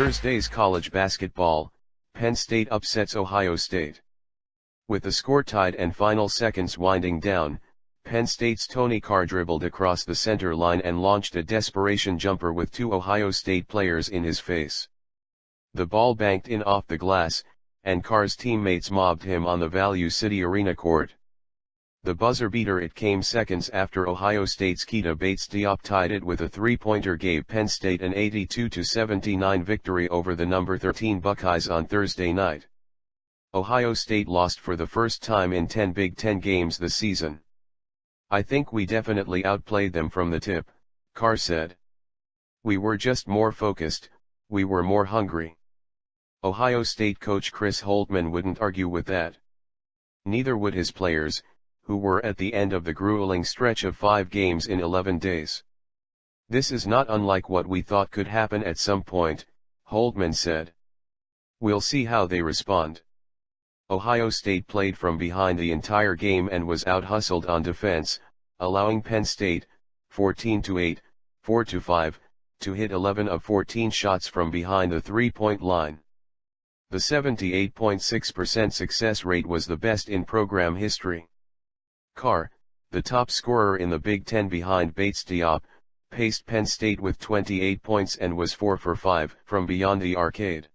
Thursday's college basketball, Penn State upsets Ohio State. With the score tied and final seconds winding down, Penn State's Tony Carr dribbled across the center line and launched a desperation jumper with two Ohio State players in his face. The ball banked in off the glass, and Carr's teammates mobbed him on the Value City Arena court. The buzzer beater it came seconds after Ohio State's Keita Bates-Diop tied it with a three-pointer gave Penn State an 82-79 victory over the number 13 Buckeyes on Thursday night. Ohio State lost for the first time in 10 Big Ten games this season. "I think we definitely outplayed them from the tip," Carr said. "We were just more focused, we were more hungry." Ohio State coach Chris Holtmann wouldn't argue with that. Neither would his players, who were at the end of the grueling stretch of 5 games in 11 days. "This is not unlike what we thought could happen at some point," Holtmann said. "We'll see how they respond." Ohio State played from behind the entire game and was out-hustled on defense, allowing Penn State, 14-8, 4-5, to hit 11 of 14 shots from behind the three-point line. The 78.6% success rate was the best in program history. Carr, the top scorer in the Big Ten behind Bates-Diop, paced Penn State with 28 points and was 4 for 5 from beyond the arcade.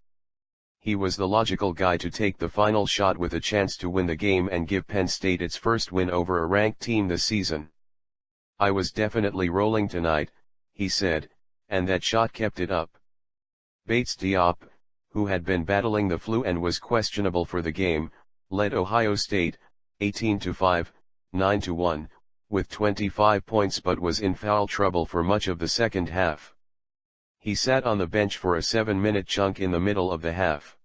He was the logical guy to take the final shot with a chance to win the game and give Penn State its first win over a ranked team this season. "I was definitely rolling tonight," he said, and that shot kept it up. Bates-Diop, who had been battling the flu and was questionable for the game, led Ohio State, 18-5, 9-1, with 25 points but was in foul trouble for much of the second half. He sat on the bench for a 7-minute chunk in the middle of the half.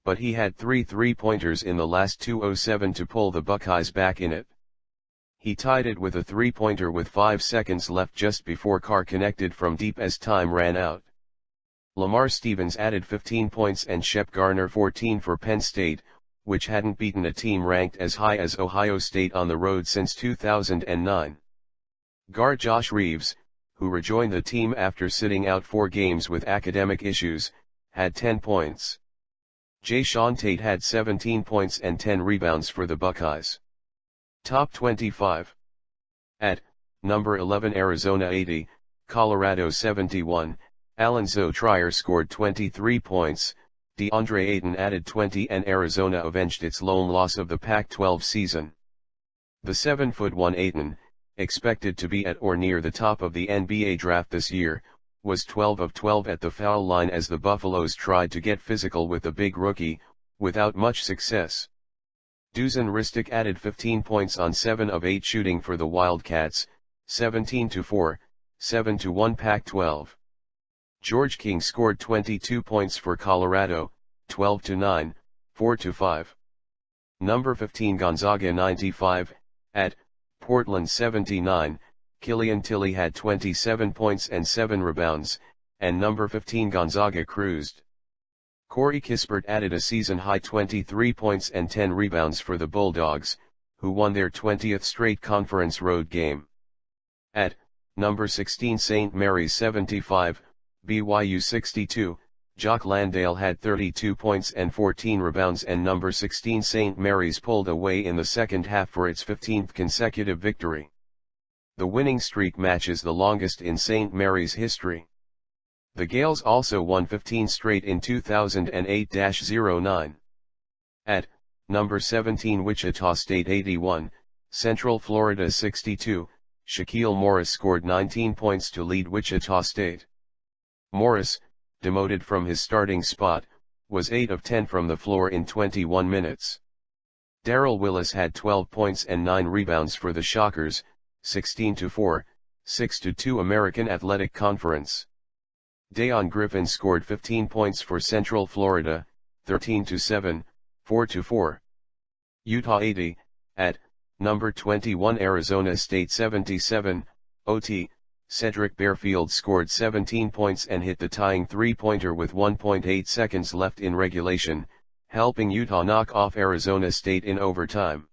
But he had 3 three-pointers in the last 2:07 to pull the Buckeyes back in it. He tied it with a three-pointer with 5 seconds left just before Carr connected from deep as time ran out. Lamar Stevens added 15 points and Shep Garner 14 for Penn State, which hadn't beaten a team ranked as high as Ohio State on the road since 2009. Guard Josh Reeves, who rejoined the team after sitting out 4 games with academic issues, had 10 points. Jae'Sean Tate had 17 points and 10 rebounds for the Buckeyes. Top 25. At number 11 Arizona 80, Colorado 71, Alonzo Trier scored 23 points, DeAndre Ayton added 20 and Arizona avenged its lone loss of the Pac-12 season. The 7'1" Ayton, expected to be at or near the top of the NBA draft this year, was 12 of 12 at the foul line as the Buffaloes tried to get physical with the big rookie, without much success. Dusan Ristic added 15 points on 7 of 8 shooting for the Wildcats, 17-4, 7-1 Pac-12. George King scored 22 points for Colorado, 12-9, 4-5. Number 15 Gonzaga 95, at Portland 79, Killian Tilly had 27 points and 7 rebounds, and number 15 Gonzaga cruised. Corey Kispert added a season-high 23 points and 10 rebounds for the Bulldogs, who won their 20th straight conference road game. At number 16 St. Mary's 75, BYU 62, Jock Landale had 32 points and 14 rebounds and number 16 St. Mary's pulled away in the second half for its 15th consecutive victory. The winning streak matches the longest in St. Mary's history. The Gales also won 15 straight in 2008-09. At number 17 Wichita State 81, Central Florida 62, Shaquille Morris scored 19 points to lead Wichita State. Morris, demoted from his starting spot, was 8 of 10 from the floor in 21 minutes. Darrell Willis had 12 points and 9 rebounds for the Shockers, 16-4, 6-2 American Athletic Conference. Dayon Griffin scored 15 points for Central Florida, 13-7, 4-4. Utah 80, at number 21 Arizona State 77, OT. Cedric Bearfield scored 17 points and hit the tying three-pointer with 1.8 seconds left in regulation, helping Utah knock off Arizona State in overtime.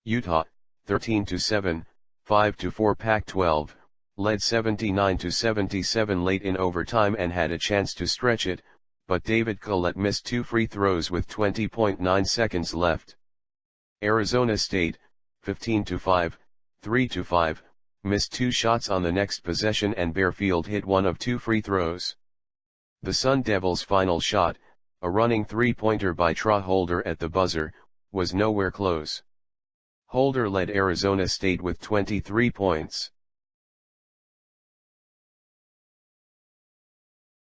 Utah, 13-7, 5-4 Pac-12, led 79-77 late in overtime and had a chance to stretch it, but David Collette missed 2 free throws with 20.9 seconds left. Arizona State, 15-5, 3-5, missed 2 shots on the next possession and Bearfield hit 1 of 2 free throws. The Sun Devils' final shot, a running three-pointer by Tra Holder at the buzzer, was nowhere close. Holder led Arizona State with 23 points.